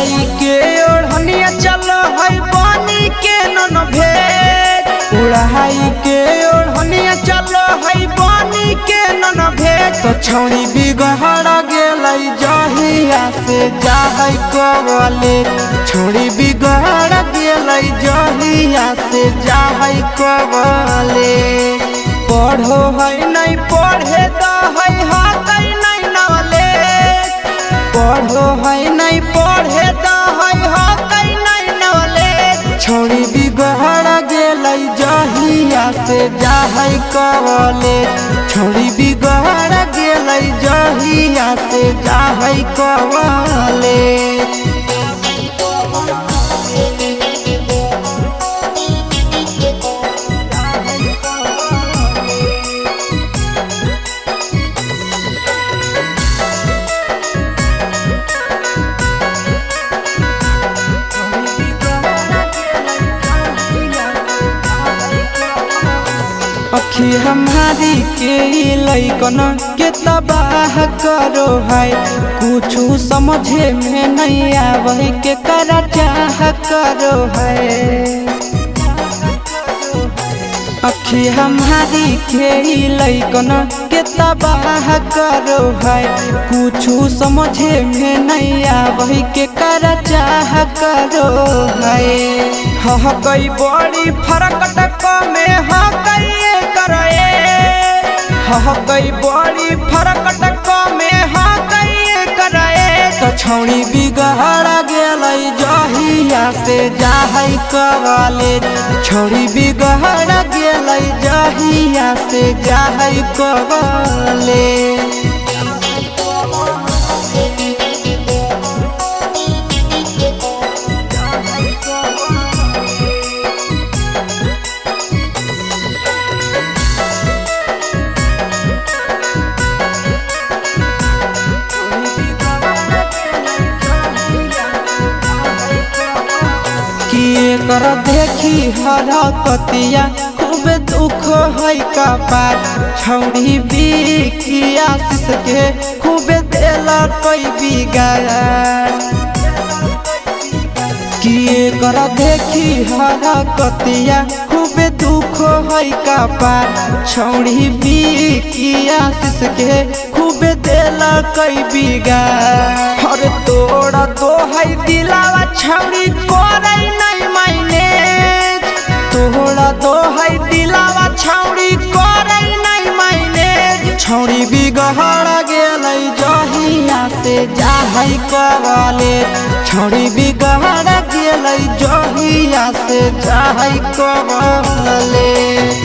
उड़ाई के ओढ़निया चलो है पानी के नन भेद। उड़ाई के ओढ़निया चलो है पानी के नन भेद। तो छौड़ी बिगड़ गेलै जहिया से जाहै कॉलेज। छौड़ी बिगड़ गेलै जहिया से जाहै कॉलेज। पढ़ो है नहीं पढ़े तो है हकै नहीं नॉलेज। पढ़ो है नहीं पढ़े तो है हकै नहीं नॉलेज। छौड़ी बिगड़ गेलै जहिया से जाहै कॉलेज। छौड़ी बिगड़ गेलै जहिया से जाहै कॉलेज। अखी हमारी के लैकन के तबाह करो है। कुछ समझे में नहीं आवे के करा चाह करो है। अखी हमारी के लैकन के तबाह करो है। कुछ समझे में नहीं आवे के करा चाह करो है। हकै बड़ी फरक टक में हकै हकै बड़ी फरक टक में हकै करे। तो छौड़ी बिगड़ गेलै जहिया से जाहै कॉलेज। छौड़ी बिगड़ गेलै जहिया से जाहै कॉलेज। कर देखी हरकतिया खूब दुख है कपार। छौड़ी बिकिया आशीष के खूब देला कोई बिगाड़। किए कर देखी हरकतिया खूब दुख है कपार। छौड़ी बिकिया आशीष के खूब देला कोई बिगाड़। अरे तोड़ा तो है दिलावा छौड़ी करे नहीं मैनेज। तोड़ा तो है दिलावा छौड़ी करे नहीं मैनेज। छौड़ी बिगड़ गेलै जहिया से जाहै कॉलेज। छौड़ी बिगड़ गेलै जहिया से जाहै कॉलेज।